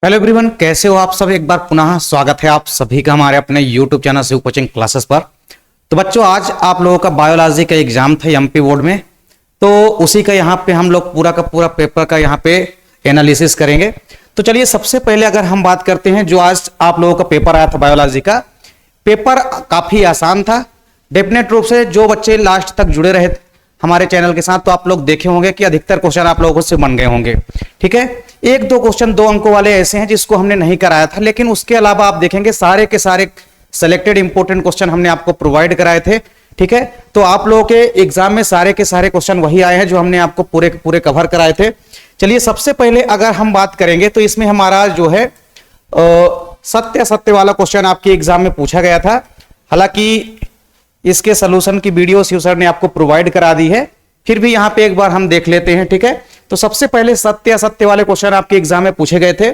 Hello everyone, कैसे हो आप सब। एक बार पुनः स्वागत है आप सभी का हमारे अपने YouTube channel Shiv coaching classes पर। तो बच्चों, आज आप लोगों का बायोलॉजी का एग्जाम था एमपी बोर्ड में, तो उसी का यहाँ पे हम लोग पूरा का पूरा पेपर का यहाँ पे एनालिसिस करेंगे। तो चलिए, सबसे पहले अगर हम बात करते हैं, जो आज आप लोगों का पेपर आया था बायोलॉजी का, पेपर काफी आसान था। डेफिनेट रूप से जो बच्चे लास्ट तक जुड़े रहे हमारे चैनल के साथ, तो आप लोग देखे होंगे कि अधिकतर क्वेश्चन आप लोगों से बन गए होंगे। ठीक है, एक दो क्वेश्चन 2 अंकों वाले ऐसे हैं जिसको हमने नहीं कराया था, लेकिन उसके अलावा आप देखेंगे सारे के सारे सिलेक्टेड इंपॉर्टेंट क्वेश्चन हमने आपको प्रोवाइड कराए थे। ठीक है, तो आप लोगों के एग्जाम में सारे के सारे क्वेश्चन वही आए हैं जो हमने आपको पूरे पूरे कवर कराए थे। चलिए, सबसे पहले अगर हम बात करेंगे तो इसमें हमारा जो है सत्य असत्य वाला क्वेश्चन आपके एग्जाम में पूछा गया था। हालांकि इसके सोल्यूशन की वीडियो शिव सर ने आपको प्रोवाइड करा दी है, फिर भी यहां पे एक बार हम देख लेते हैं। ठीक है, तो सबसे पहले सत्य असत्य वाले क्वेश्चन आपके एग्जाम में पूछे गए थे।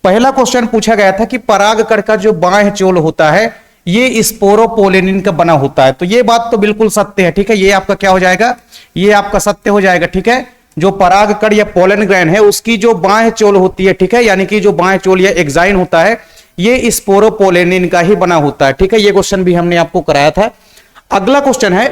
पहला क्वेश्चन पूछा गया था कि परागकण का जो बाह्य चोल होता है ये स्पोरोपोलिन का बना होता है। तो ये बात तो बिल्कुल सत्य है। ठीक है, ये आपका क्या हो जाएगा, ये आपका सत्य हो जाएगा। ठीक है, जो परागकण या पोलन ग्रैंड है उसकी जो बाह्य चोल होती है, ठीक है, यानी कि जो बाह्य चोल या एक्साइन होता है ये स्पोरोपोलिन का ही बना होता है। ठीक है, ये क्वेश्चन भी हमने आपको कराया था। अगला क्वेश्चन है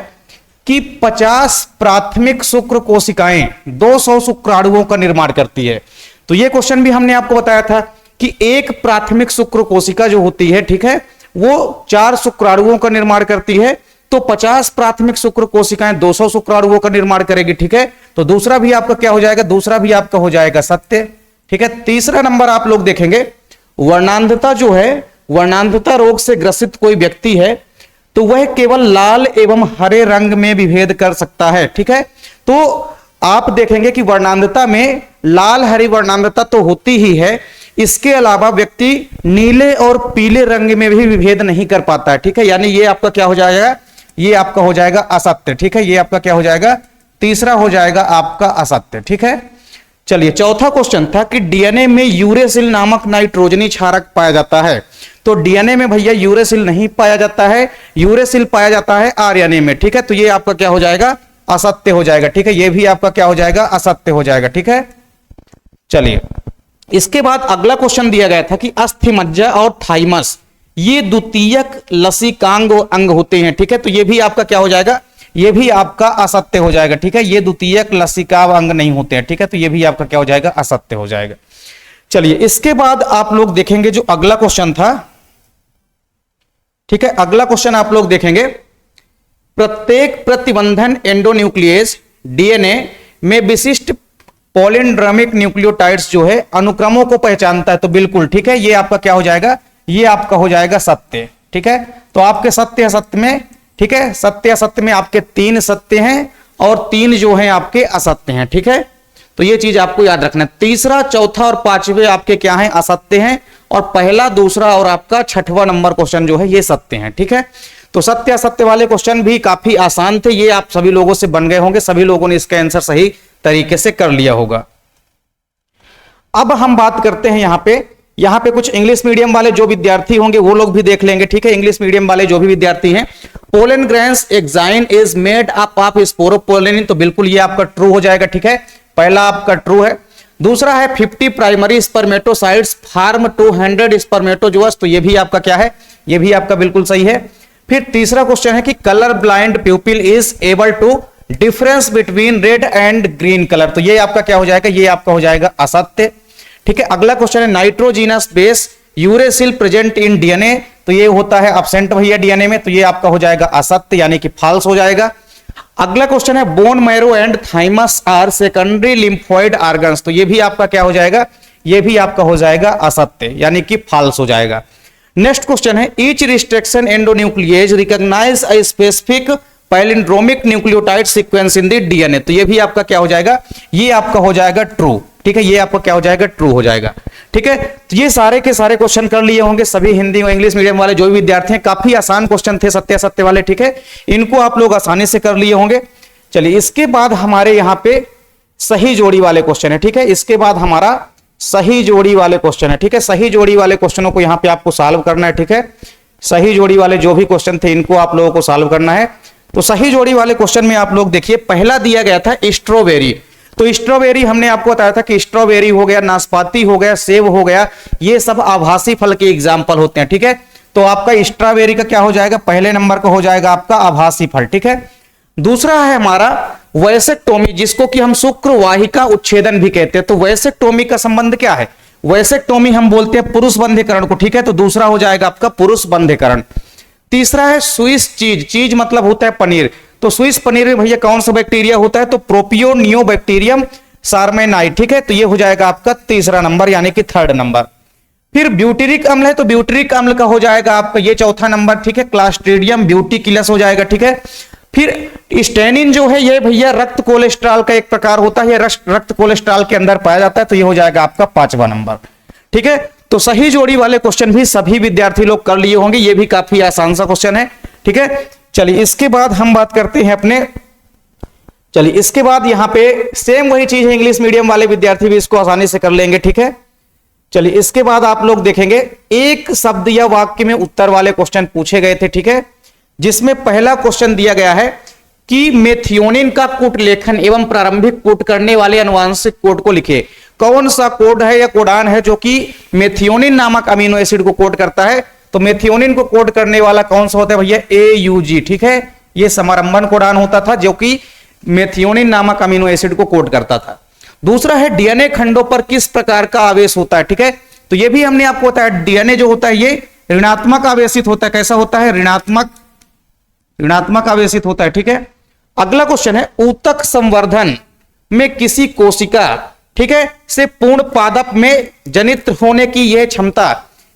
कि 50 प्राथमिक शुक्र कोशिकाएं 200 शुक्राणुओं का निर्माण करती है। तो यह क्वेश्चन भी हमने आपको बताया था कि एक प्राथमिक शुक्र कोशिका जो होती है, ठीक है, वो 4 शुक्राणुओं का निर्माण करती है। तो 50 प्राथमिक शुक्र कोशिकाएं 200 शुक्राणुओं का निर्माण करेगी। ठीक है, तो दूसरा भी आपका क्या हो जाएगा, दूसरा भी आपका हो जाएगा सत्य। ठीक है, तीसरा नंबर आप लोग देखेंगे, वर्णांधता जो है, वर्णांधता रोग से ग्रसित कोई व्यक्ति है तो वह केवल लाल एवं हरे रंग में विभेद कर सकता है। ठीक है, तो आप देखेंगे कि वर्णांधता में लाल हरी वर्णांधता तो होती ही है, इसके अलावा व्यक्ति नीले और पीले रंग में भी विभेद नहीं कर पाता है। ठीक है, यानी ये आपका क्या हो जाएगा, ये आपका हो जाएगा असत्य। ठीक है, ये आपका क्या हो जाएगा, तीसरा हो जाएगा आपका असत्य। ठीक है, चलिए, चौथा क्वेश्चन था कि डीएनए में यूरेसिल नामक नाइट्रोजनी क्षारक पाया जाता है। तो डीएनए में भैया यूरेसिल नहीं पाया जाता है, यूरेसिल पाया जाता है आरएनए में। ठीक है, तो ये आपका क्या हो जाएगा, असत्य हो जाएगा। ठीक है, ये भी आपका क्या हो जाएगा, असत्य हो जाएगा। ठीक है, चलिए, इसके बाद अगला क्वेश्चन दिया गया था कि अस्थिमज्जा और थाइमस ये द्वितीयक लसिकांग अंग होते हैं। ठीक है, तो ये भी आपका क्या हो जाएगा, ये भी आपका असत्य हो जाएगा। ठीक है, ये द्वितीयक लसिका अंग नहीं होते हैं। ठीक है, तो ये भी आपका क्या हो जाएगा, असत्य हो जाएगा। चलिए, इसके बाद आप लोग देखेंगे जो अगला क्वेश्चन था, ठीक है, अगला क्वेश्चन आप लोग देखेंगे, प्रत्येक प्रतिबंधन एंडोन्यूक्लियस डीएनए में विशिष्ट पॉलिंड्रमिक न्यूक्लियोटाइड्स जो है अनुक्रमों को पहचानता है। तो बिल्कुल ठीक है, ये आपका क्या हो जाएगा, ये आपका हो जाएगा सत्य। ठीक है, तो आपके सत्य असत्य में, ठीक है, सत्य असत्य में आपके 3 सत्य हैं और 3 जो हैं आपके असत्य हैं। ठीक है, तो ये चीज आपको याद रखना है। तीसरा, चौथा और पांचवे आपके क्या हैं, असत्य हैं, और पहला, दूसरा और आपका छठवां नंबर क्वेश्चन जो है ये सत्य हैं। ठीक है, तो सत्य असत्य वाले क्वेश्चन भी काफी आसान थे, ये आप सभी लोगों से बन गए होंगे, सभी लोगों ने इसका आंसर सही तरीके से कर लिया होगा। अब हम बात करते हैं यहां पे कुछ इंग्लिश मीडियम वाले जो विद्यार्थी होंगे वो लोग भी देख लेंगे। ठीक है, इंग्लिश मीडियम वाले जो भी विद्यार्थी हैं, pollen grains exine is made up of sporopollenin, तो बिल्कुल ये आपका ट्रू हो जाएगा। ठीक है, पहला आपका ट्रू है। दूसरा है 50 प्राइमरी स्पर्मेटोसाइट्स फार्म 200 स्पर्मेटोजोअस, तो ये भी आपका क्या है, ये भी आपका बिल्कुल सही है। फिर तीसरा क्वेश्चन है कि colour blind pupil is able to difference between red and green colour, तो ये आपका क्या हो जाएगा, ये आपका हो जाएगा असत्य। ठीक है, अगला क्वेश्चन है nitrogenous base uracil present in DNA, तो ये होता है अब्सेंट भैया डीएनए में, तो ये आपका हो जाएगा असत्य, यानी कि फॉल्स हो जाएगा। अगला क्वेश्चन है bone marrow and thymus are secondary lymphoid organs, तो ये भी आपका क्या हो जाएगा, ये भी आपका हो जाएगा असत्य, यानी कि फॉल्स हो जाएगा। नेक्स्ट क्वेश्चन है each restriction endonuclease recognise a specific palindromic nucleotide sequence in the DNA, तो ये भी आपका क्या हो जाएगा, ये आपका हो जाएगा ट्रू। ठीक है, ये आपका क्या हो जाएगा, ट्रू हो जाएगा। ठीक है, तो ये सारे के सारे क्वेश्चन कर लिए होंगे सभी हिंदी और इंग्लिश मीडियम वाले जो भी विद्यार्थी हैं, काफी आसान क्वेश्चन थे सत्य असत्य वाले। ठीक है, इनको आप लोग आसानी से कर लिए होंगे। चलिए, इसके बाद हमारे यहाँ पे सही जोड़ी वाले क्वेश्चन है। ठीक है, इसके बाद हमारा सही जोड़ी वाले क्वेश्चन है। ठीक है, सही जोड़ी वाले क्वेश्चनों को यहाँ पे आपको सॉल्व करना है। ठीक है, सही जोड़ी वाले जो भी क्वेश्चन थे इनको आप लोगों को सॉल्व करना है। तो सही जोड़ी वाले क्वेश्चन में आप लोग देखिए, पहला दिया गया था स्ट्रॉबेरी, तो स्ट्रॉबेरी हमने आपको बताया था कि स्ट्रॉबेरी हो गया, नाशपाती हो गया, सेब हो गया, ये सब आभासी फल के एग्जाम्पल होते हैं। ठीक है, तो आपका स्ट्रॉबेरी का क्या हो जाएगा, पहले नंबर का हो जाएगा आपका आभासी फल। ठीक है, दूसरा है हमारा वैसेक्टोमी, जिसको कि हम शुक्र वाहिका उच्छेदन भी कहते हैं। तो वैसेक्टोमी का संबंध क्या है, वैसेक्टोमी हम बोलते हैं पुरुष बंधीकरण को। ठीक है, तो दूसरा हो जाएगा आपका पुरुष बंधीकरण। तीसरा है स्विस चीज, चीज मतलब होता है पनीर। तो स्विस पनीर में भैया कौन सा बैक्टीरिया होता है, तो प्रोपियोनियोबैक्टीरियम सार्मेनाई। ठीक है, तो ये हो जाएगा आपका तीसरा नंबर यानी कि थर्ड नंबर। फिर ब्यूटेरिक अम्ल है, तो ब्यूटेरिक अम्ल का हो जाएगा आपका ये चौथा नंबर। ठीक है, क्लास्ट्रीडियम ब्यूटिकुलस हो जाएगा। ठीक है, फिर स्टेनिन जो है ये भैया रक्त कोलेस्ट्रॉल का एक प्रकार होता है, ये रक्त कोलेस्ट्रॉल के अंदर पाया जाता है, तो ये हो जाएगा आपका पांचवा नंबर। ठीक है, तो सही जोड़ी वाले क्वेश्चन भी सभी विद्यार्थी लोग कर लिए होंगे, ये भी काफी आसान सा क्वेश्चन है। ठीक है, चलिए इसके बाद हम बात करते हैं अपने, चलिए इसके बाद यहां पे सेम वही चीज है, इंग्लिश मीडियम वाले विद्यार्थी भी इसको आसानी से कर लेंगे। ठीक है, चलिए इसके बाद आप लोग देखेंगे एक शब्द या वाक्य में उत्तर वाले क्वेश्चन पूछे गए थे। ठीक है, जिसमें पहला क्वेश्चन दिया गया है कि मेथियोनिन का कूट लेखन एवं प्रारंभिक कूट करने वाले अनुवांशिक कोड को लिखे। कौन सा कोड है या कोडान है जो कि मेथियोनिन नामक अमीनो एसिड को कोड करता है, तो मेथियोनिन को कोड करने वाला कौन सा होता है भैया, AUG। ठीक है, यह समारंभन कोडान होता था जो कि मेथियोनिन नामक अमीनो एसिड को कोड करता था। दूसरा है डीएनए खंडों पर किस प्रकार का आवेश होता है। ठीक है, तो यह भी हमने आपको बताया, डीएनए जो होता है ये ऋणात्मक आवेशित होता है। कैसा होता है, ऋणात्मक आवेशित होता है। ठीक है, अगला क्वेश्चन है ऊतक संवर्धन में किसी कोशिका, ठीक है, से पूर्ण पादप में जनित होने की यह क्षमता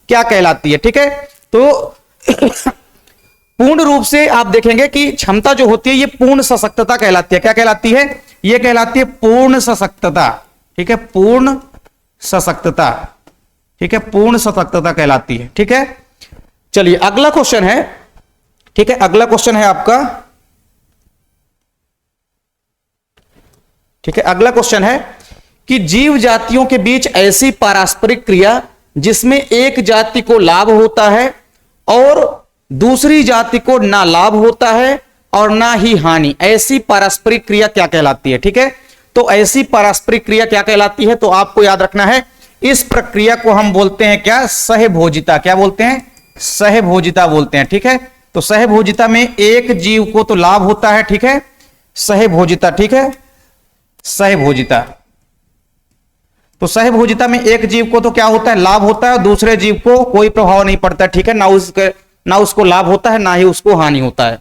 क्या कहलाती है। ठीक है, तो पूर्ण रूप से आप देखेंगे कि क्षमता जो होती है ये पूर्ण सशक्तता कहलाती है। क्या कहलाती है, ये कहलाती है पूर्ण सशक्तता। ठीक है, पूर्ण सशक्तता। ठीक है, पूर्ण सशक्तता कहलाती है। ठीक है, चलिए अगला क्वेश्चन है। ठीक है, अगला क्वेश्चन है आपका, ठीक है, अगला क्वेश्चन है कि जीव जातियों के बीच ऐसी पारस्परिक क्रिया जिसमें एक जाति को लाभ होता है और दूसरी जाति को ना लाभ होता है और ना ही हानि, ऐसी पारस्परिक क्रिया क्या कहलाती है। ठीक है, तो ऐसी पारस्परिक क्रिया क्या कहलाती है, तो आपको याद रखना है इस प्रक्रिया को हम बोलते हैं क्या, सहभोजिता। क्या बोलते हैं, सहभोजिता बोलते हैं। ठीक है, तो सहभोजिता में एक जीव को तो लाभ होता है। ठीक है, सहभोजिता। ठीक है, सहभोजिता, तो सहभोजिता में एक जीव को तो क्या होता है, लाभ होता है, दूसरे जीव को कोई प्रभाव नहीं पड़ता। ठीक है, ना उसको लाभ होता है ना ही उसको हानि होता है।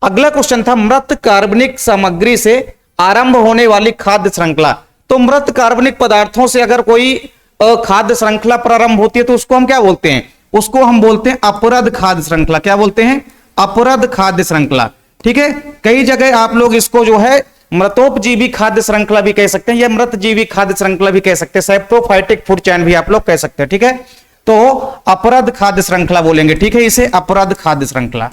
अगला क्वेश्चन था मृत कार्बनिक सामग्री से आरंभ होने वाली खाद्य श्रृंखला। तो मृत कार्बनिक पदार्थों से अगर कोई खाद्य श्रृंखला प्रारंभ होती है तो उसको हम क्या बोलते हैं, उसको हम बोलते हैं अपरद खाद्य श्रृंखला। क्या बोलते हैं, अपरद खाद्य श्रृंखला। ठीक है, कई जगह आप लोग इसको जो है मृतोपजीवी खाद्य श्रृंखला भी कह सकते हैं या मृतजीवी खाद्य श्रृंखला भी कह सकते हैं, सेप्टोफाइटिक फूड चैन भी आप लोग कह सकते हैं। ठीक है, तो अपरद खाद्य श्रृंखला बोलेंगे। ठीक है, इसे अपरद खाद्य श्रृंखला।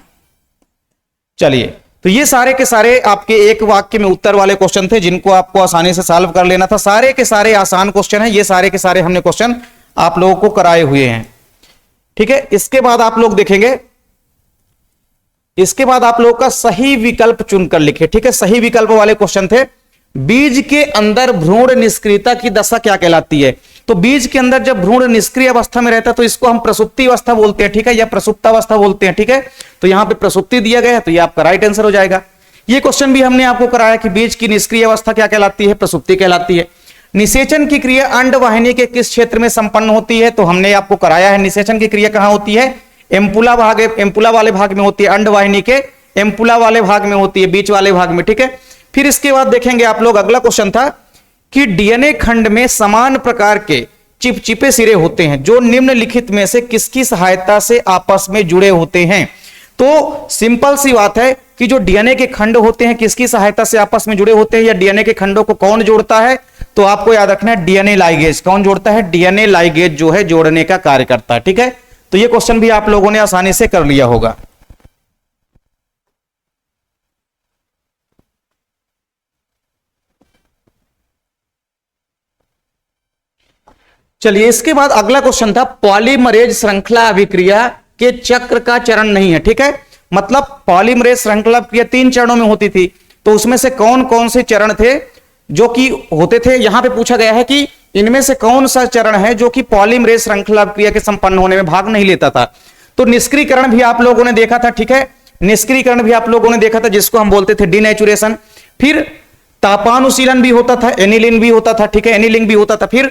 चलिए, तो ये सारे के सारे आपके एक वाक्य में उत्तर वाले क्वेश्चन थे जिनको आपको आसानी से सॉल्व कर लेना था। सारे के सारे आसान क्वेश्चन हैं, ये सारे के सारे हमने क्वेश्चन आप लोगों को कराए हुए हैं। ठीक है, इसके बाद आप लोग देखेंगे, इसके बाद आप लोगों का सही विकल्प चुनकर लिखे। ठीक है, सही विकल्प वाले क्वेश्चन थे बीज के अंदर भ्रूण निष्क्रियता की दशा क्या कहलाती है। तो बीज के अंदर जब भ्रूण निष्क्रिय अवस्था में रहता है तो इसको हम प्रसुप्ति अवस्था बोलते हैं। ठीक है, या प्रसुप्तावस्था बोलते हैं। ठीक है, तो यहां पे प्रसुप्ति दिया गया है तो ये आपका राइट आंसर हो जाएगा। ये क्वेश्चन भी हमने आपको कराया कि बीज की निष्क्रिय अवस्था क्या कहलाती है, प्रसुप्ति कहलाती है। निषेचन की क्रिया अंडवाहिनी के किस क्षेत्र में संपन्न होती है, तो हमने आपको कराया है निषेचन की क्रिया कहां होती है, एम्पुला भाग, एम्पुला वाले भाग में होती है, अंडवाहिनी के एम्पुला वाले भाग में होती है, बीच वाले भाग में। ठीक है, फिर इसके बाद देखेंगे आप लोग, अगला क्वेश्चन था कि डीएनए खंड में समान प्रकार के चिपचिपे सिरे होते हैं जो निम्नलिखित में से किसकी सहायता से आपस में जुड़े होते हैं। तो सिंपल सी बात है कि जो डीएनए के खंड होते हैं किसकी सहायता से आपस में जुड़े होते हैं या डीएनए के खंडों को कौन जोड़ता है, तो आपको याद रखना है डीएनए लाइगेज। कौन जोड़ता है, डीएनए लाइगेज जो है जोड़ने का कार्य करता है। ठीक है, तो ये क्वेश्चन भी आप लोगों ने आसानी से कर लिया होगा। चलिए, इसके बाद अगला क्वेश्चन था पॉलीमरेज श्रृंखला अभिक्रिया के चक्र का चरण नहीं है। ठीक है, मतलब पॉलीमरेज श्रृंखला क्रिया 3 चरणों में होती थी, तो उसमें से कौन कौन से चरण थे जो कि होते थे, यहां पे पूछा गया है कि इनमें से कौन सा चरण है जो कि पॉलीमरेज श्रृंखला क्रिया के संपन्न होने में भाग नहीं लेता था। तो निष्क्रियकरण भी आप लोगों ने देखा था, ठीक है, निष्क्रियकरण भी आप लोगों ने देखा था, जिसको हम बोलते थे डिनेचुरेशन। फिर तापानुशीलन भी होता था, एनिलिंग भी होता था, ठीक है, एनिलिंग भी होता था। फिर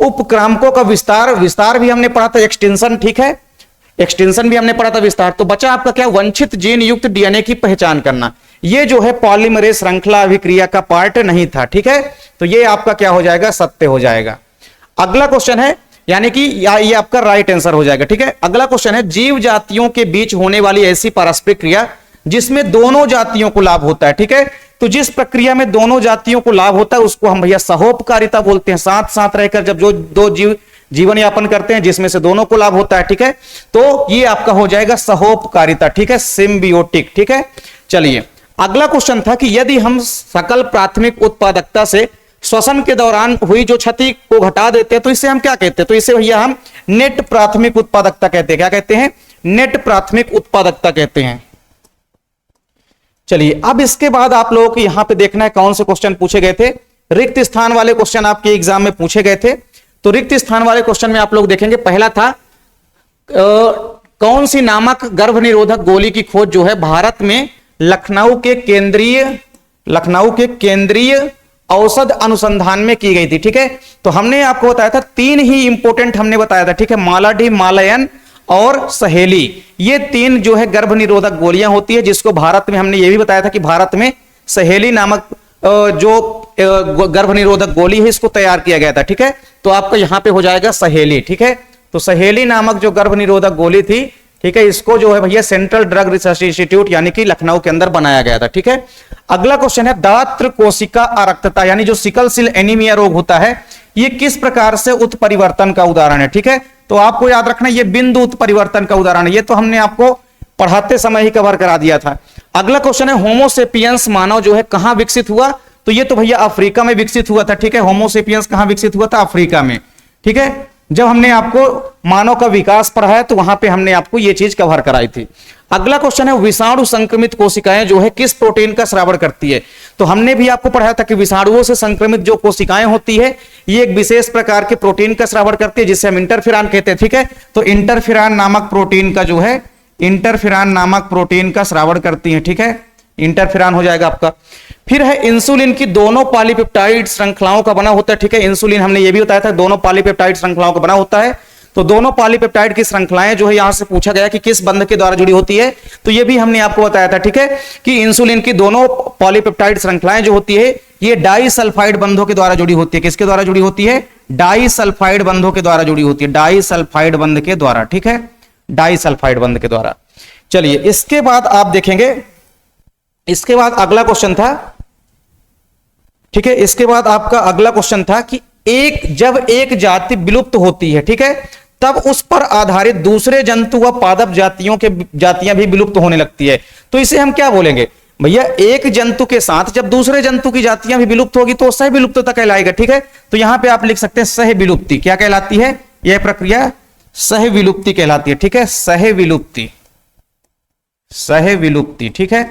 उपक्रामकों का विस्तार भी हमने पढ़ा था, एक्सटेंशन, ठीक है, एक्सटेंशन भी हमने पढ़ा था, विस्तार। तो बचा आपका क्या, वंचित जीन युक्त डीएनए की पहचान करना। ये जो है पॉलीमरेज श्रृंखला अभिक्रिया का पार्ट नहीं था, ठीक है। तो ये आपका क्या हो जाएगा, सत्य हो जाएगा। अगला क्वेश्चन है, यानी कि ये आपका राइट आंसर हो जाएगा, ठीक है। अगला क्वेश्चन है, जीव जातियों के बीच होने वाली ऐसी पारस्परिक क्रिया जिसमें दोनों जातियों को लाभ होता है, ठीक है। तो जिस प्रक्रिया में दोनों जातियों को लाभ होता है उसको हम भैया सहोपकारिता बोलते हैं। साथ साथ रहकर जब जो दो जीव जीवन यापन करते हैं जिसमें से दोनों को लाभ होता है, ठीक है, तो ये आपका हो जाएगा सहोपकारिता, ठीक है, सिम्बियोटिक, ठीक है। चलिए अगला क्वेश्चन था कि यदि हम सकल प्राथमिक उत्पादकता से श्वसन के दौरान हुई जो क्षति को घटा देते हैं तो इसे हम क्या कहते हैं, तो इसे भैया हम नेट प्राथमिक उत्पादकता कहते हैं। क्या कहते हैं, नेट प्राथमिक उत्पादकता कहते हैं। चलिए अब इसके बाद आप लोगों को यहां पे देखना है कौन से क्वेश्चन पूछे गए थे। रिक्त स्थान वाले क्वेश्चन आपके एग्जाम में पूछे गए थे। तो रिक्त स्थान वाले क्वेश्चन में आप लोग देखेंगे, पहला था कौन सी नामक गर्भ निरोधक गोली की खोज जो है भारत में लखनऊ के केंद्रीय औषध अनुसंधान में की गई थी, ठीक है। तो हमने आपको बताया था तीन ही इंपोर्टेंट हमने बताया था, ठीक है, मालाडी, मालयन और सहेली। ये तीन जो है गर्भ निरोधक गोलियां होती है, जिसको भारत में हमने ये भी बताया था कि भारत में सहेली नामक जो गर्भ निरोधक गोली है इसको तैयार किया गया था, ठीक है। तो आपका यहां पे हो जाएगा सहेली, ठीक है। तो सहेली नामक जो गर्भ निरोधक गोली थी, ठीक है, इसको जो है भैया सेंट्रल ड्रग रिसर्च इंस्टीट्यूट यानी कि लखनऊ के अंदर बनाया गया था, ठीक है। अगला क्वेश्चन है, दात्र कोशिका अरक्तता यानी जो सिकल सेल एनीमिया रोग होता है ये किस प्रकार से उत्परिवर्तन का उदाहरण है, ठीक है। तो आपको याद रखना ये बिंदु उत्परिवर्तन का उदाहरण है, ये तो हमने आपको पढ़ाते समय ही कवर करा दिया था। अगला क्वेश्चन है, होमोसेपियंस मानव जो है कहां विकसित हुआ, तो ये तो भैया अफ्रीका में विकसित हुआ था, ठीक है। होमोसेपियंस कहां विकसित हुआ था, अफ्रीका में, ठीक है। जब हमने आपको मानव का विकास पढ़ाया तो वहां पे हमने आपको ये चीज कवर कराई थी। अगला क्वेश्चन है, विषाणु संक्रमित कोशिकाएं जो है किस प्रोटीन का स्रावण करती है। तो हमने भी आपको पढ़ाया था कि विषाणुओं से संक्रमित जो कोशिकाएं होती है ये एक विशेष प्रकार के प्रोटीन का स्रावण करती है जिसे हम इंटरफेरॉन कहते हैं, ठीक है। तो इंटरफेरॉन नामक प्रोटीन का जो है, इंटरफेरॉन नामक प्रोटीन का स्रावण करती है, ठीक है, इंटरफेरॉन हो जाएगा आपका। फिर है, इंसुलिन की दोनों पॉलीपेप्टाइड श्रृंखलाओं का बना होता है, ठीक है। इंसुलिन हमने ये भी बताया था दोनों पॉलीपेप्टाइड श्रृंखलाओं का बना होता है। तो दोनों पॉलीपेप्टाइड की श्रृंखलाएं जो है यहां से पूछा गया कि किस बंध के द्वारा जुड़ी होती है, तो ये भी हमने आपको बताया था, ठीक है, कि इंसुलिन की दोनों पॉलीपेप्टाइड श्रृंखलाएं जो होती है ये डाइसल्फाइड बंधों के द्वारा जुड़ी होती है। किसके द्वारा जुड़ी होती है, डाइसल्फाइड बंधों के द्वारा जुड़ी होती है, डाइसल्फाइड बंध के द्वारा, ठीक है, डाइसल्फाइड बंध के द्वारा। चलिए इसके बाद आप देखेंगे, इसके बाद अगला क्वेश्चन था, ठीक है, इसके बाद आपका अगला क्वेश्चन था कि जब एक जाति विलुप्त होती है, ठीक है, तब उस पर आधारित दूसरे जंतु व पादप जातियां भी विलुप्त होने लगती है। तो इसे हम क्या बोलेंगे भैया, एक जंतु के साथ जब दूसरे जंतु की जातियां भी विलुप्त होगी तो सह विलुप्तता कहलाएगा, ठीक है। तो यहां पे आप लिख सकते हैं सह विलुप्ति। क्या कहलाती है यह प्रक्रिया, सह विलुप्ति कहलाती है, ठीक है, सह विलुप्ति, सह विलुप्ति, ठीक है,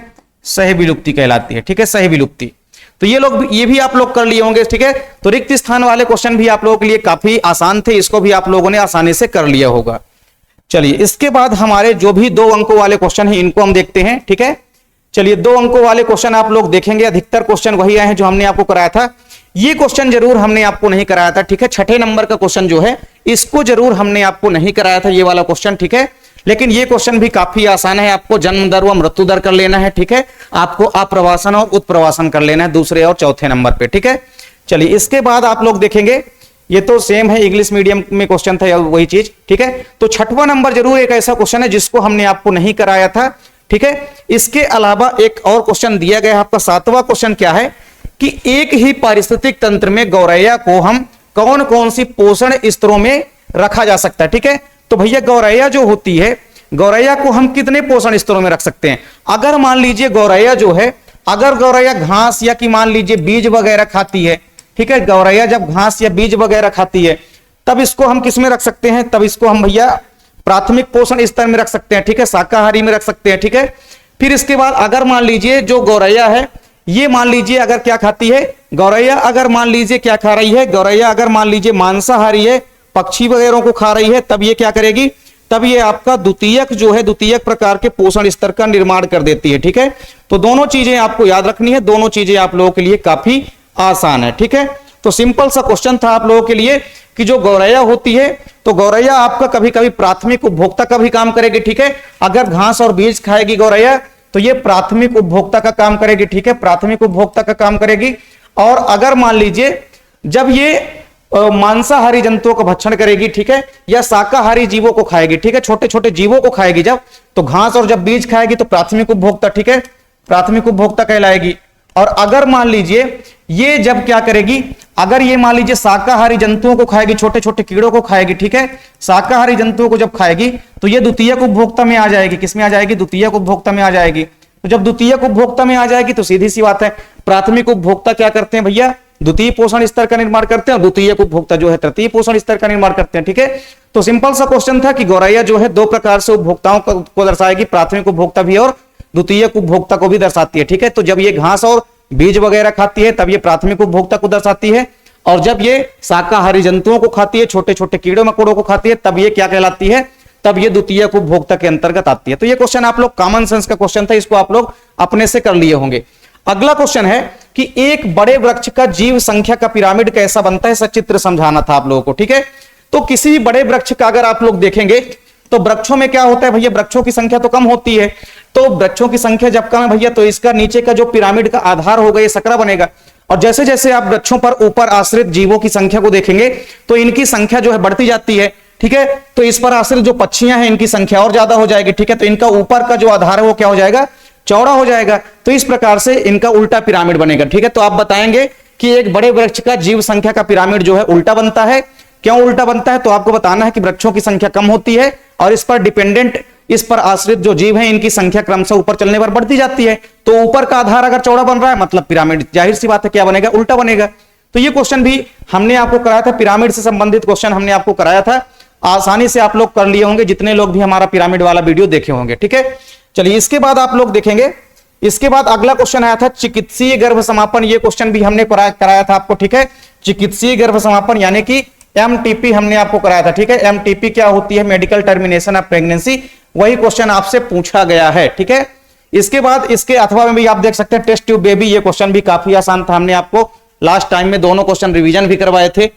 सह विलुप्ति कहलाती है, ठीक है, सह विलुप्ति। तो ये भी आप लोग कर लिए होंगे, ठीक है। तो रिक्त स्थान वाले क्वेश्चन भी आप लोगों के लिए काफी आसान थे, इसको भी आप लोगों ने आसानी से कर लिया होगा। चलिए इसके बाद हमारे जो भी 2 अंकों वाले क्वेश्चन है इनको हम देखते हैं, ठीक है। चलिए 2 अंकों वाले क्वेश्चन आप लोग देखेंगे, अधिकतर क्वेश्चन वही आए हैं जो हमने आपको कराया था। ये क्वेश्चन जरूर हमने आपको नहीं कराया था, ठीक है। 6ठे नंबर का क्वेश्चन जो है इसको जरूर हमने आपको नहीं कराया था, ये वाला क्वेश्चन, ठीक है। लेकिन ये क्वेश्चन भी काफी आसान है, आपको जन्म दर व मृत्यु दर कर लेना है, ठीक है। आपको अप्रवासन और उत्प्रवासन कर लेना है दूसरे और चौथे नंबर पे, ठीक है। चलिए इसके बाद आप लोग देखेंगे, ये तो सेम है, इंग्लिश मीडियम में क्वेश्चन था वही चीज, ठीक है। तो 6वां नंबर जरूर एक ऐसा क्वेश्चन है जिसको हमने आपको नहीं कराया था, ठीक है। इसके अलावा एक और क्वेश्चन दिया गया है आपका 7वां क्वेश्चन क्या है कि एक ही पारिस्थितिक तंत्र में गौरैया को हम कौन कौन सी पोषण स्तरों में रखा जा सकता है, ठीक है। तो भैया गौरैया जो होती है, गौरैया को हम कितने पोषण स्तरों में रख सकते हैं। अगर मान लीजिए गौरैया जो है, अगर गौरैया घास या कि मान लीजिए बीज वगैरह खाती है, ठीक है, गौरैया जब घास या बीज वगैरह खाती है तब इसको हम किस में रख सकते हैं, तब इसको हम भैया प्राथमिक पोषण स्तर में रख सकते हैं, ठीक है, शाकाहारी में रख सकते हैं, ठीक है। फिर इसके बाद अगर मान लीजिए जो गौरैया है ये मान लीजिए अगर क्या खाती है, गौरैया अगर मान लीजिए क्या खा रही है, गौरैया अगर मान लीजिए मांसाहारी है, पक्षी वगैरह को खा रही है, तब ये क्या करेगी, तब ये आपका द्वितीयक जो है, द्वितीयक प्रकार के पोषण स्तर का निर्माण कर देती है। ठीक है, तो दोनों चीजें आपको याद रखनी है, दोनों चीजें आप लोगों के लिए काफी आसान है। ठीक है, तो सिंपल सा क्वेश्चन था आप लोगों के लिए कि जो गौरैया होती है, तो गौरैया आपका कभी कभी प्राथमिक उपभोक्ता का भी काम करेगी। ठीक है, अगर घास और बीज खाएगी गौरैया तो ये प्राथमिक उपभोक्ता का काम करेगी। ठीक है, प्राथमिक उपभोक्ता का काम करेगी। और अगर मान लीजिए जब ये मांसाहारी जंतुओं का भक्षण करेगी, ठीक है, या शाकाहारी जीवों को खाएगी, ठीक है, छोटे छोटे जीवों को खाएगी जब, तो घास और जब बीज खाएगी तो प्राथमिक उपभोक्ता, ठीक है, प्राथमिक उपभोक्ता कहलाएगी। और अगर मान लीजिए ये जब क्या करेगी, अगर ये मान लीजिए शाकाहारी जंतुओं को खाएगी, छोटे छोटे कीड़ों को खाएगी, ठीक है, शाकाहारी जंतुओं को जब खाएगी तो ये द्वितीयक उपभोक्ता में आ जाएगी। किसमें आ जाएगी, द्वितीयक उपभोक्ता में आ जाएगी। तो जब द्वितीयक उपभोक्ता में आ जाएगी तो सीधी सी बात है, प्राथमिक उपभोक्ता क्या करते हैं भैया, द्वितीय पोषण स्तर का निर्माण करते हैं, और द्वितीयक उपभोक्ता जो है तृतीय पोषण स्तर का निर्माण करते हैं। ठीक है, तो सिंपल सा क्वेश्चन था कि गौरैया जो है दो प्रकार से उपभोक्ताओं को दर्शाएगी, प्राथमिक उपभोक्ता भी और द्वितीयक उपभोक्ता को भी दर्शाती है। ठीक है, तो जब ये घास और बीज वगैरह खाती है तब ये प्राथमिक उपभोक्ता को दर्शाती है, और जब ये शाकाहारी जंतुओं को खाती है, छोटे छोटे कीड़े मकोड़ों को खाती है, तब ये क्या कहलाती है, तब ये द्वितीयक उपभोक्ता के अंतर्गत आती है। तो ये क्वेश्चन आप लोग कॉमन सेंस का क्वेश्चन था, इसको आप लोग अपने से कर लिए होंगे। अगला क्वेश्चन है कि एक बड़े वृक्ष का जीव संख्या का पिरामिड कैसा बनता है, सचित्र समझाना था आप लोगों को। ठीक है, तो किसी बड़े वृक्ष का अगर आप लोग देखेंगे तो वृक्षों में क्या होता है भैया, वृक्षों की संख्या तो कम होती है, तो वृक्षों की संख्या जब कम है भैया तो इसका नीचे का जो पिरामिड का आधार होगा ये सकरा बनेगा। और जैसे जैसे आप वृक्षों पर ऊपर आश्रित जीवों की संख्या को देखेंगे तो इनकी संख्या जो है बढ़ती जाती है। ठीक है, तो इस पर आश्रित जो पक्षियां हैं इनकी संख्या और ज्यादा हो जाएगी। ठीक है, तो इनका ऊपर का जो आधार है वो क्या हो जाएगा, चौड़ा हो जाएगा। तो इस प्रकार से इनका उल्टा पिरामिड बनेगा। ठीक है, तो आप बताएंगे कि एक बड़े वृक्ष का जीव संख्या का पिरामिड जो है उल्टा बनता है। क्यों उल्टा बनता है, तो आपको बताना है कि वृक्षों की संख्या कम होती है और इस पर डिपेंडेंट, इस पर आश्रित जो जीव हैं इनकी संख्या क्रमशः ऊपर चलने पर बढ़ती जाती है। तो ऊपर का आधार अगर चौड़ा बन रहा है मतलब पिरामिड जाहिर सी बात है क्या बनेगा, उल्टा बनेगा। तो ये क्वेश्चन भी हमने आपको कराया था, पिरामिड से संबंधित क्वेश्चन हमने आपको कराया था, आसानी से आप लोग कर लिए होंगे जितने लोग भी हमारा पिरामिड वाला वीडियो देखे होंगे। ठीक है, चलिए इसके बाद आप लोग देखेंगे, इसके बाद अगला क्वेश्चन आया था चिकित्सीय गर्भ समापन। ये क्वेश्चन भी हमने कराया था आपको। ठीक है, चिकित्सीय गर्भ समापन यानी कि एमटीपी हमने आपको कराया था। ठीक है, एमटीपी क्या होती है, मेडिकल टर्मिनेशन ऑफ प्रेगनेंसी, वही क्वेश्चन आपसे पूछा गया है। ठीक है, इसके बाद इसके अथवा में भी आप देख सकते हैं टेस्ट ट्यूब बेबी, ये क्वेश्चन भी काफी आसान था, हमने आपको लास्ट टाइम में दोनों क्वेश्चन रिवीजन भी करवाए थे।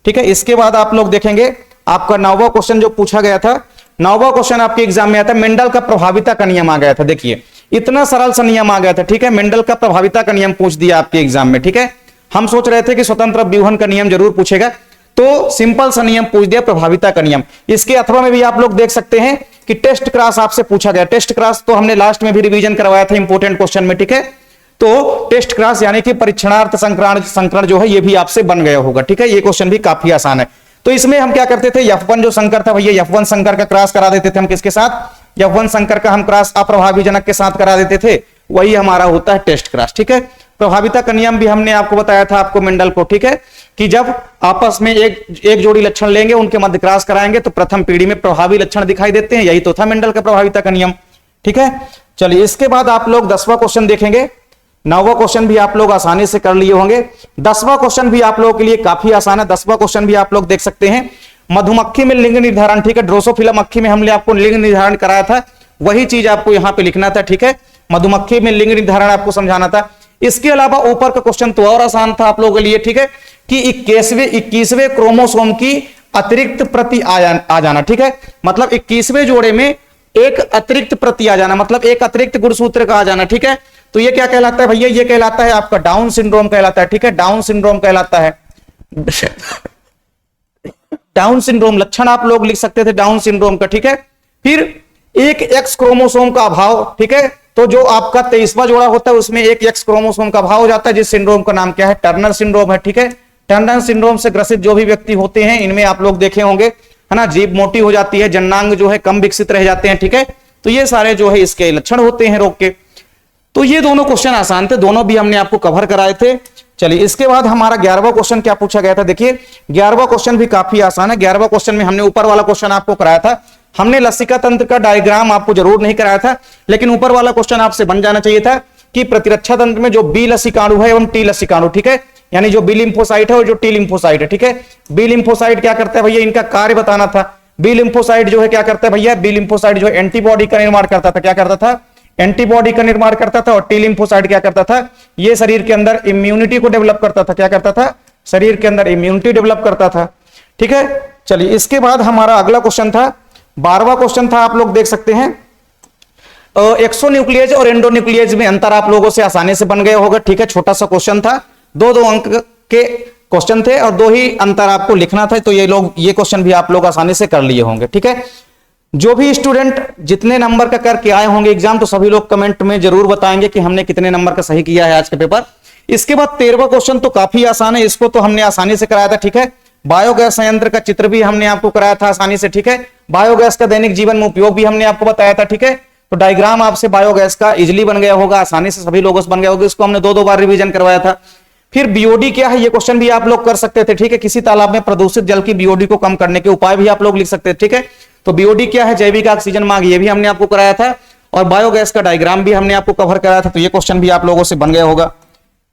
ठीक है, इसके बाद आप लोग देखेंगे आपका 9वां क्वेश्चन जो पूछा गया था, 9वां क्वेश्चन आपके एग्जाम में आता है, मेंडल का प्रभाविता का नियम आ गया था। देखिए इतना सरल सा नियम आ गया था। ठीक है, मेंडल का प्रभाविता का नियम पूछ दिया आपके एग्जाम में। ठीक है, हम सोच रहे थे कि स्वतंत्र व्यूहन का नियम जरूर पूछेगा, तो सिंपल सा नियम पूछ दिया, प्रभाविता का नियम। इसके अथवा में भी आप लोग देख सकते हैं कि टेस्ट क्रॉस आपसे पूछा गया। टेस्ट क्रॉस तो हमने लास्ट में भी रिवीजन करवाया था इंपोर्टेंट क्वेश्चन में। ठीक है, तो टेस्ट क्रॉस यानी कि परीक्षणार्थ संकरण जो है ये भी आपसे बन गया होगा। ठीक है, ये क्वेश्चन भी काफी आसान है। तो इसमें हम क्या करते थे, F1 जो संकर था भैया, F1 संकर का क्रॉस करा देते थे हम किसके साथ, F1 संकर का हम क्रॉस अप्रभावी जनक के साथ करा देते थे, वही हमारा होता है टेस्ट क्रॉस। ठीक है, प्रभाविता का नियम भी हमने आपको बताया था आपको मेंडल को। ठीक है, कि जब आपस में एक जोड़ी लक्षण लेंगे उनके मध्य क्रॉस कराएंगे तो प्रथम पीढ़ी में प्रभावी लक्षण दिखाई देते हैं, यही तो था मेंडल का प्रभाविता का नियम। ठीक है, चलिए इसके बाद आप लोग 10वां क्वेश्चन देखेंगे। 9वां क्वेश्चन भी आप लोग आसानी से कर लिए होंगे। 10वां क्वेश्चन भी आप लोगों के लिए काफी आसान है। 10वां क्वेश्चन भी आप लोग देख सकते हैं, मधुमक्खी में लिंग निर्धारण। ठीक है, ड्रोसोफिला मक्खी में हमने आपको लिंग निर्धारण कराया था, वही चीज आपको यहां पे लिखना था। ठीक है, मधुमक्खी में लिंग निर्धारण आपको समझाना था। इसके अलावा ऊपर का क्वेश्चन तो और आसान था आप लोगों के लिए। ठीक है, कि 21वें क्रोमोसोम की अतिरिक्त प्रति आ जाना। ठीक है, मतलब 21वें जोड़े में एक अतिरिक्त प्रति आ जाना, मतलब एक अतिरिक्त गुणसूत्र का आ जाना। ठीक है, तो ये क्या कहलाता है भैया, ये कहलाता है आपका डाउन सिंड्रोम कहलाता है। ठीक है, डाउन सिंड्रोम कहलाता है। डाउन सिंड्रोम लक्षण आप लोग लिख सकते थे डाउन सिंड्रोम का। ठीक है, फिर एक एक्स क्रोमोसोम का अभाव। ठीक है, तो जो आपका 23वां जोड़ा होता है उसमें एक एक्स क्रोमोसोम का अभाव हो जाता है, जिस सिंड्रोम का नाम क्या है, टर्नर सिंड्रोम है। ठीक है, टर्नर सिंड्रोम से ग्रसित जो भी व्यक्ति होते हैं इनमें आप लोग देखे होंगे, है ना, जीभ मोटी हो जाती है, जननांग जो है कम विकसित रह जाते हैं। ठीक है, तो ये सारे जो है इसके लक्षण होते हैं रोग के। तो ये दोनों क्वेश्चन आसान थे, दोनों भी हमने आपको कवर कराए थे। चलिए इसके बाद हमारा 11वां क्वेश्चन क्या पूछा गया था। देखिए 11वां क्वेश्चन भी काफी आसान है। 11वां क्वेश्चन में हमने ऊपर वाला क्वेश्चन आपको कराया था, हमने लसिका तंत्र का डायग्राम आपको जरूर नहीं कराया था, लेकिन ऊपर वाला क्वेश्चन आपसे बन जाना चाहिए था कि प्रतिरक्षा तंत्र में जो बी लसिकाणु है एवं टी लसिकाणु, ठीक है, यानी जो बी लिम्फोसाइट है और जो टी लिम्फोसाइट है, ठीक है। बी लिम्फोसाइट क्या करता है भैया, इनका कार्य बताना था। बी लिम्फोसाइट जो है क्या करता है भैया, बी लिम्फोसाइट जो है एंटीबॉडी का निर्माण करता था, क्या करता था, एंटीबॉडी का निर्माण करता था। और टी लिम्फोसाइट क्या करता था, ये शरीर के अंदर इम्यूनिटी को डेवलप करता था, क्या करता था, शरीर के अंदर इम्यूनिटी डेवलप करता था, ठीक है। चलिए इसके बाद हमारा अगला क्वेश्चन था, 12वां क्वेश्चन था, आप लोग देख सकते हैं। एक्सोन्यूक्लियस और एंडोन्यूक्लियस में अंतर आप लोगों से आसानी से बन गया होगा, ठीक है। छोटा सा क्वेश्चन था, दो अंक के क्वेश्चन थे और 2 ही अंतर आपको लिखना था, तो ये क्वेश्चन भी आप लोग आसानी से कर लिए होंगे, ठीक है। जो भी स्टूडेंट जितने नंबर का करके आए होंगे एग्जाम, तो सभी लोग कमेंट में जरूर बताएंगे कि हमने कितने नंबर का सही किया है आज का पेपर। इसके बाद 13वां क्वेश्चन तो काफी आसान है, इसको तो हमने आसानी से कराया था, ठीक है। बायोगैस संयंत्र का चित्र भी हमने आपको कराया था आसानी से, ठीक है। बायोगैस का दैनिक जीवन में उपयोग भी हमने आपको बताया था, ठीक है। तो डायग्राम आपसे बायोगैस का इजिली बन गया होगा, आसानी से सभी लोगों से बन गया होगा, इसको हमने 2 बार रिवीजन करवाया था। फिर बीओडी क्या है, ये क्वेश्चन भी आप लोग कर सकते थे, ठीक है। किसी तालाब में प्रदूषित जल की बीओडी को कम करने के उपाय भी आप लोग लिख सकते थे, ठीक है। तो बीओडी क्या है, जैविक ऑक्सीजन मांग, ये भी हमने आपको कराया था। और बायोगैस का डायग्राम भी हमने आपको कवर कराया था, तो ये क्वेश्चन भी आप लोगों से बन गया होगा,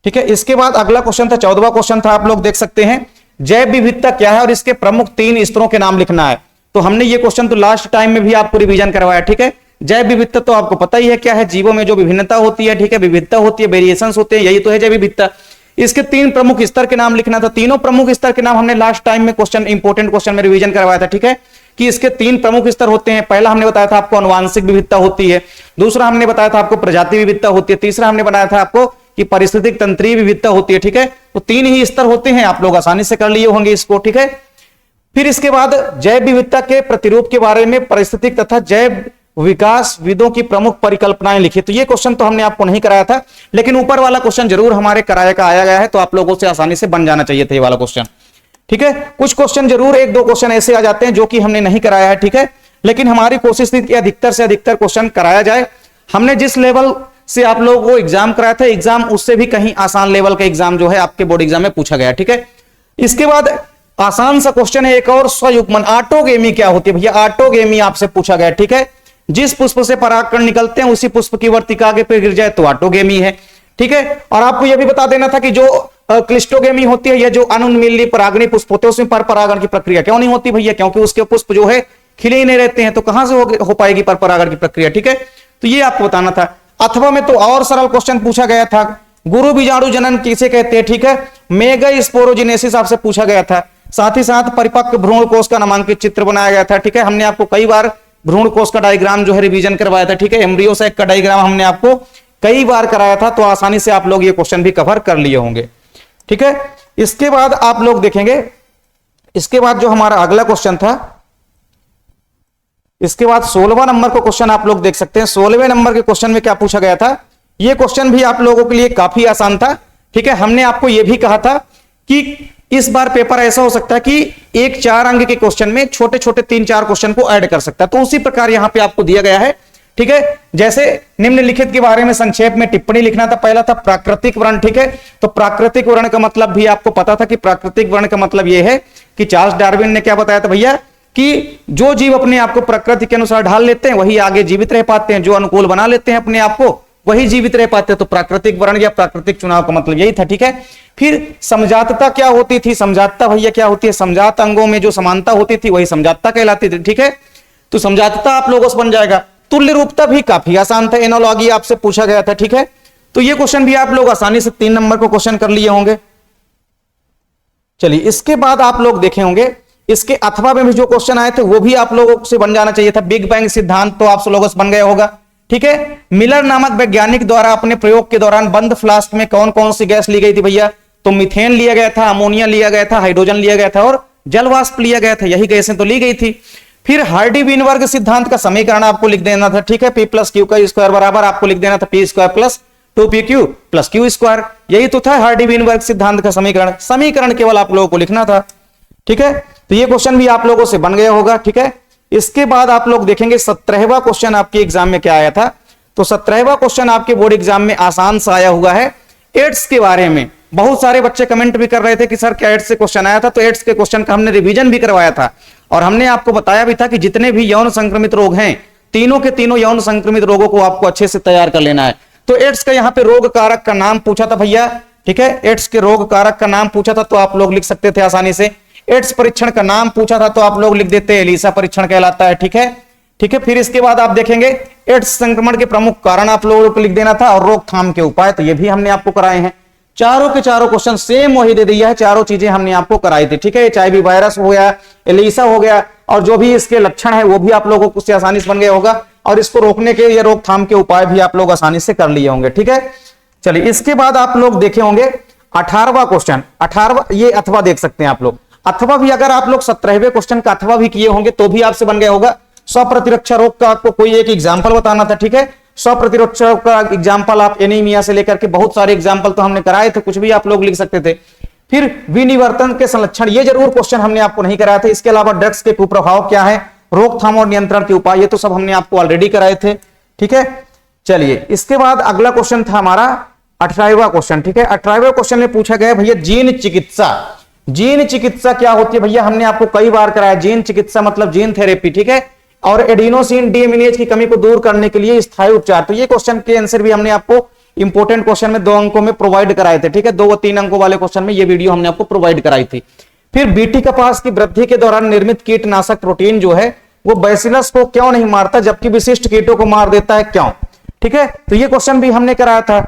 ठीक है। इसके बाद अगला क्वेश्चन था, 14वां क्वेश्चन था, आप लोग देख सकते हैं, जैव विविधता क्या है और इसके प्रमुख 3 स्तरों के नाम लिखना है। तो हमने ये क्वेश्चन तो लास्ट टाइम में भी आपको रिवीजन करवाया, ठीक है। जैव विविधता तो आपको पता ही है क्या है, जीवों में जो विभिन्नता होती है, ठीक है, विविधता होती है, वेरिएशंस होते हैं, यही तो है जैव विविधता। इसके 3 प्रमुख स्तर के नाम लिखना था। तीनों प्रमुख स्तर के नाम हमने लास्ट टाइम में क्वेश्चन, इंपोर्टेंट क्वेश्चन में रिवीजन करवाया था, ठीक है, कि इसके 3 प्रमुख स्तर होते हैं। पहला हमने बताया था आपको आनुवांशिक विविधता होती है, दूसरा हमने बताया था आपको प्रजाति विविधता होती है, तीसरा हमने बताया था आपको कि पारिस्थितिक तंत्रीय विविधता होती है, ठीक है। तो 3 ही स्तर होते हैं, आप लोग आसानी से कर लिए होंगे इसको, ठीक है। फिर इसके बाद जैव विविधता के प्रतिरूप के बारे में पारिस्थितिक तथा जैव विकास विदों की प्रमुख परिकल्पनाएं लिखी। तो ये क्वेश्चन तो हमने आपको नहीं कराया था, लेकिन ऊपर वाला क्वेश्चन जरूर हमारे कराया का आया गया है, तो आप लोगों से आसानी से बन जाना चाहिए था ये वाला क्वेश्चन, ठीक है। कुछ क्वेश्चन जरूर 1-2 क्वेश्चन ऐसे आ जाते हैं जो कि हमने नहीं कराया है, ठीक है, लेकिन हमारी कोशिश थी कि अधिकतर से अधिकतर क्वेश्चन कराया जाए। हमने जिस लेवल से आप लोगों को एग्जाम कराया था, एग्जाम उससे भी कहीं आसान लेवल का एग्जाम जो है आपके बोर्ड एग्जाम में पूछा गया, ठीक है। इसके बाद आसान सा क्वेश्चन है एक और, स्वयुग्मन ऑटोगेमी क्या होती है भैया, ऑटोगेमी आपसे पूछा गया, ठीक है। जिस पुष्प से परागकण निकलते हैं उसी पुष्प की वर्तिका आगे पे गिर जाए तो ऑटोगेमी है, ठीक है। और आपको यह भी बता देना था कि जो क्लिस्टोगेमी होती है, या जो अनुन्मीलित परागणी पुष्प होते हैं उसमें पर परागण की प्रक्रिया क्यों नहीं होती भैया, क्योंकि उसके पुष्प जो है खिले ही नहीं रहते हैं, तो कहां से हो पाएगी पर परागण की प्रक्रिया, ठीक है। तो ये आपको बताना था। अथवा में तो और सरल क्वेश्चन पूछा गया था, गुरु बीजाणु जनन किसे कहते हैं, ठीक है, मेगा स्पोरोजिनेसिस आपसे पूछा गया था। साथ ही साथ परिपक्व भ्रूण कोष का नामांकित चित्र बनाया गया था, ठीक है। हमने आपको कई बार भ्रूण कोष का डायग्राम जो है रिवीजन करवाया था, ठीक है। एम्ब्रियो सैक का डायग्राम हमने आपको कई बार कराया था, तो आसानी से आप लोग ये क्वेश्चन भी कवर कर लिए होंगे, ठीक है। इसके बाद आप लोग देखेंगे, इसके बाद जो हमारा अगला क्वेश्चन था, इसके बाद 16वां नंबर का क्वेश्चन आप लोग देख सकते हैं। 16वें नंबर के क्वेश्चन में क्या पूछा गया था, यह क्वेश्चन भी आप लोगों के लिए काफी आसान था, ठीक है। हमने आपको यह भी कहा था कि इस बार पेपर ऐसा हो सकता है कि एक 4 अंक के क्वेश्चन में छोटे छोटे 3-4 क्वेश्चन को ऐड कर सकता है, तो उसी प्रकार यहां पे आपको दिया गया है, ठीक है। जैसे निम्नलिखित के बारे में संक्षेप में टिप्पणी लिखना था। पहला था प्राकृतिक वर्ण, ठीक है। तो प्राकृतिक वर्ण का मतलब भी आपको पता था कि प्राकृतिक वर्ण का मतलब यह है कि चार्ल्स डार्विन ने क्या बताया था भैया, कि जो जीव अपने आप को प्रकृति के अनुसार ढाल लेते हैं वही आगे जीवित रह पाते हैं, जो अनुकूल बना लेते हैं अपने आप को वही जीवित रह पाते हैं। तो प्राकृतिक वर्ण या प्राकृतिक चुनाव का मतलब यही था, ठीक है। फिर समजातता क्या होती थी, समजातता भैया क्या होती है, समजात अंगों में जो समानता होती थी वही समजातता कहलाती थी, ठीक है। तो समजातता आप लोगों से बन जाएगा। तुल्य रूपता भी काफी आसान था, एनोलॉजी आपसे पूछा गया था, ठीक है। तो ये क्वेश्चन भी आप लोग आसानी से 3 नंबर को क्वेश्चन कर लिए होंगे। चलिए इसके बाद आप लोग देखे होंगे, इसके अथवा में भी जो क्वेश्चन आए थे वो भी आप लोगों से बन जाना चाहिए था। बिग बैंग सिद्धांत तो आप लोगों से बन गया होगा, ठीक है। मिलर नामक वैज्ञानिक द्वारा अपने प्रयोग के दौरान बंद फ्लास्क में कौन कौन सी गैस ली गई थी भैया, तो मीथेन लिया गया था, अमोनिया लिया गया था, हाइड्रोजन लिया गया था और जलवाष्प लिया गया था, यही गैसें तो ली गई थी। फिर हार्डी वीनबर्ग सिद्धांत का समीकरण आपको लिख देना था, ठीक है। P + Q का स्क्वायर बराबर आपको लिख देना था P² + 2PQ + Q², यही तो था हार्डी वीनबर्ग सिद्धांत का समीकरण। समीकरण केवल आप लोगों को लिखना था, ठीक है। तो ये क्वेश्चन भी आप लोगों से बन गया होगा, ठीक है। इसके बाद आप लोग देखेंगे 17वां क्वेश्चन आपके एग्जाम में क्या आया था। तो 17वां क्वेश्चन आपके बोर्ड एग्जाम में आसान सा आया हुआ है, एड्स के बारे में। बहुत सारे बच्चे कमेंट भी कर रहे थे कि सर क्या एड्स से क्वेश्चन आया था, तो एड्स के क्वेश्चन का हमने रिवीजन भी करवाया था और हमने आपको बताया भी था कि जितने भी यौन संक्रमित रोग हैं, तीनों के तीनों यौन संक्रमित रोगों को आपको अच्छे से तैयार कर लेना है। तो एड्स का यहाँ पे रोग कारक का नाम पूछा था भैया, ठीक है, एड्स के रोग कारक का नाम पूछा था तो आप लोग लिख सकते थे आसानी से। एड्स परीक्षण का नाम पूछा था तो आप लोग लिख देते एलिसा परीक्षण कहलाता है, ठीक है, ठीक है। फिर इसके बाद आप देखेंगे एड्स संक्रमण के प्रमुख कारण आप लोगों को लिख देना था और रोकथाम के उपाय, तो ये भी हमने आपको कराए हैं। चारों के चारों क्वेश्चन सेम वही दे दिया है, चारों चीजें हमने आपको कराई थी, ठीक है। HIV वायरस हो गया, एलिसा हो गया, और जो भी इसके लक्षण है वो भी आप लोगों को उससे आसानी से बन गया होगा, और इसको रोकने के या रोकथाम के उपाय भी आप लोग आसानी से कर लिए होंगे, ठीक है। चलिए इसके बाद आप लोग देखे होंगे 18वां क्वेश्चन, 18वां ये अथवा देख सकते हैं आप लोग। अथवा भी अगर आप लोग 17वें क्वेश्चन का अथवा भी किए होंगे तो भी आपसे बन गया होगा। स्वप्रतिरक्षा रोग का आपको कोई एक एग्जाम्पल बताना था, ठीक है। स्वप्रतिरक्षा का एग्जाम्पल आप एनीमिया से लेकर के बहुत सारे एग्जाम्पल तो हमने कराए थे, कुछ भी आप लोग लिख सकते थे। फिर विनिवर्तन के संलक्षण, ये जरूर क्वेश्चन हमने आपको नहीं कराया था। इसके अलावा ड्रग्स के कुप्रभाव क्या है, रोकथाम और नियंत्रण के उपाय, ये तो सब हमने आपको ऑलरेडी कराए थे, ठीक है। चलिए इसके बाद अगला क्वेश्चन था हमारा 18वां क्वेश्चन, ठीक है। 18वें क्वेश्चन में पूछा गया भैया जीन चिकित्सा। जीन चिकित्सा क्या होती है भैया, हमने आपको कई बार कराया। जीन चिकित्सा मतलब जीन थेरेपी, ठीक है, और एडिनोसिन डीएमिनेज की कमी को दूर करने के लिए स्थायी उपचार। तो ये क्वेश्चन के आंसर भी हमने आपको इंपोर्टेंट क्वेश्चन में 2 अंकों में प्रोवाइड कराए थे, ठीक है। 2 व 3 अंकों वाले क्वेश्चन में ये वीडियो हमने आपको प्रोवाइड कराई थी। फिर बीटी कपास की वृद्धि के दौरान निर्मित कीटनाशक प्रोटीन जो है वो बैसिलस को क्यों नहीं मारता जबकि विशिष्ट कीटों को मार देता है, क्यों, ठीक है। तो ये क्वेश्चन भी हमने कराया था।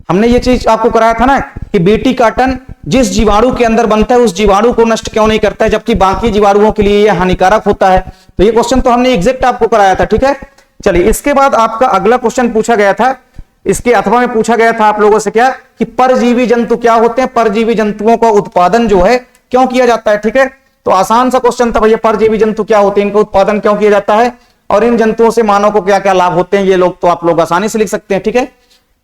हमने ये चीज आपको कराया था ना कि बीटी काटन जिस जीवाणु के अंदर बनता है उस जीवाणु को नष्ट क्यों नहीं करता है जबकि बाकी जीवाणुओं के लिए यह हानिकारक होता है। तो ये क्वेश्चन तो हमने एग्जैक्ट आपको कराया था, ठीक है। चलिए इसके बाद आपका अगला क्वेश्चन पूछा गया था, इसके अथवा में पूछा गया था आप लोगों से क्या कि परजीवी जंतु क्या होते हैं, परजीवी जंतुओं का उत्पादन जो है क्यों किया जाता है, ठीक है। तो आसान सा क्वेश्चन था भैया, परजीवी जंतु क्या होते हैं, इनका उत्पादन क्यों किया जाता है और इन जंतुओं से मानव को क्या क्या लाभ होते हैं, ये लोग तो आप लोग आसानी से लिख सकते हैं, ठीक है।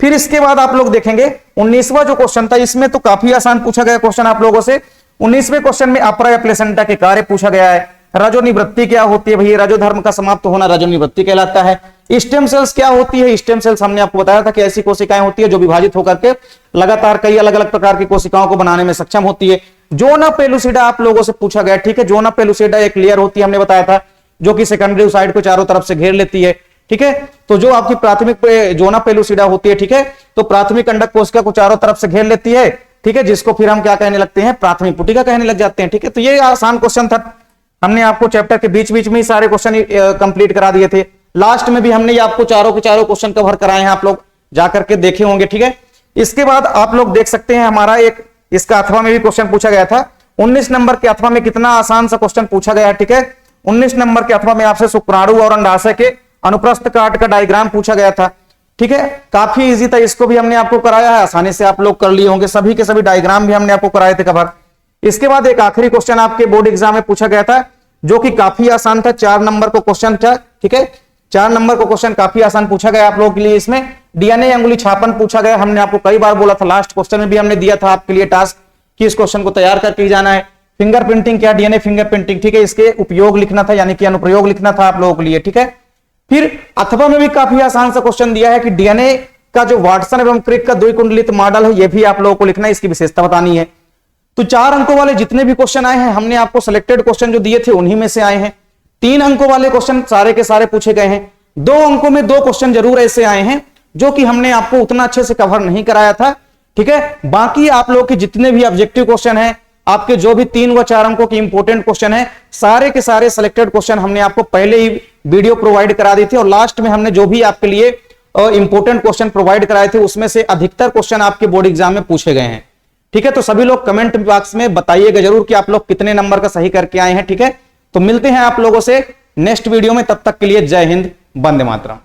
फिर इसके बाद आप लोग देखेंगे 19वां जो क्वेश्चन था, इसमें तो काफी आसान पूछा गया क्वेश्चन आप लोगों से। 19वें क्वेश्चन में अपरा या प्लेसेंटा के कार्य पूछा गया है। रजोनिवृत्ति क्या होती है भैया, रजोधर्म का समाप्त होना रजोनिवृत्ति कहलाता है। स्टेम सेल्स क्या होती है, स्टेम सेल्स हमने आपको बताया था कि ऐसी कोशिकाएं होती है जो विभाजित होकर के लगातार कई अलग अलग प्रकार की कोशिकाओं को बनाने में सक्षम होती है। जोना पेलुसिडा आप लोगों से पूछा गया, ठीक है। जोना पेलुसिडा एक लेयर होती है, हमने बताया था, जो कि सेकेंडरी साइड को चारों तरफ से घेर लेती है, ठीक है। तो जो आपकी प्राथमिक जोना पेलुसिडा होती है, ठीक है, तो प्राथमिक अंडक कोशिका को चारों तरफ से घेर लेती है, ठीक है, जिसको फिर हम क्या कहने लगते हैं, प्राथमिक पुटिका कहने लग जाते हैं, ठीक है। तो ये आसान क्वेश्चन था, हमने आपको चैप्टर के बीच बीच में ही सारे क्वेश्चन कंप्लीट करा दिए थे। लास्ट में भी हमने ये आपको चारों के चारों क्वेश्चन कवर कराए हैं, आप लोग जाकर के देखे होंगे, ठीक है। इसके बाद आप लोग देख सकते हैं हमारा एक इसका अथवा में भी क्वेश्चन पूछा गया था। 19 नंबर के अथवा में कितना आसान सा क्वेश्चन पूछा गया है, ठीक है। 19 नंबर के अथवा में आपसे शुक्राणु और अंडाशय के अनुप्रस्थ काट का डायग्राम पूछा गया था, ठीक है। काफी इजी था, इसको भी हमने आपको कराया है, आसानी से आप लोग कर लिए होंगे। सभी के सभी डायग्राम भी हमने आपको कराए थे कवर। इसके बाद एक आखिरी क्वेश्चन आपके बोर्ड एग्जाम में पूछा गया था जो कि काफी आसान था, 4 नंबर को क्वेश्चन था, ठीक है। 4 नंबर को क्वेश्चन काफी आसान पूछा गया आप लोगों के लिए। इसमें डीएनए अंगुली छापन पूछा गया। हमने आपको कई बार बोला था, लास्ट क्वेश्चन में भी हमने दिया था आपके लिए टास्क कि इस क्वेश्चन को तैयार करके जाना है। फिंगरप्रिंटिंग क्या, डीएनए फिंगरप्रिंटिंग, ठीक है, इसके उपयोग लिखना था, यानी कि अनुप्रयोग लिखना था आप लोगों के लिए, ठीक है। फिर अथवा में भी काफी आसान सा क्वेश्चन दिया है कि डीएनए का जो वाटसन एवं क्रिक का द्विकुंडलित मॉडल है, यह भी आप लोगों को लिखना है, इसकी विशेषता बतानी है। तो 4 अंकों वाले जितने भी क्वेश्चन आए हैं, हमने आपको सिलेक्टेड क्वेश्चन जो दिए थे उन्हीं में से आए हैं। 3 अंकों वाले क्वेश्चन सारे के सारे पूछे गए हैं। 2 अंकों में 2 क्वेश्चन जरूर ऐसे आए हैं जो कि हमने आपको उतना अच्छे से कवर नहीं कराया था, ठीक है। बाकी आप लोग के जितने भी ऑब्जेक्टिव क्वेश्चन हैं, आपके जो भी 3 व 4 अंकों के इंपोर्टेंट क्वेश्चन है, सारे के सारे सिलेक्टेड क्वेश्चन हमने आपको पहले ही वीडियो प्रोवाइड करा दी थी और लास्ट में हमने जो भी आपके लिए इंपोर्टेंट क्वेश्चन प्रोवाइड कराए थे उसमें से अधिकतर क्वेश्चन आपके बोर्ड एग्जाम में पूछे गए हैं, ठीक है। तो सभी लोग कमेंट बॉक्स में बताइएगा जरूर कि आप लोग कितने नंबर का सही करके आए हैं, ठीक है। तो मिलते हैं आप लोगों से नेक्स्ट वीडियो में, तब तक के लिए जय हिंद, वंदे मातरम।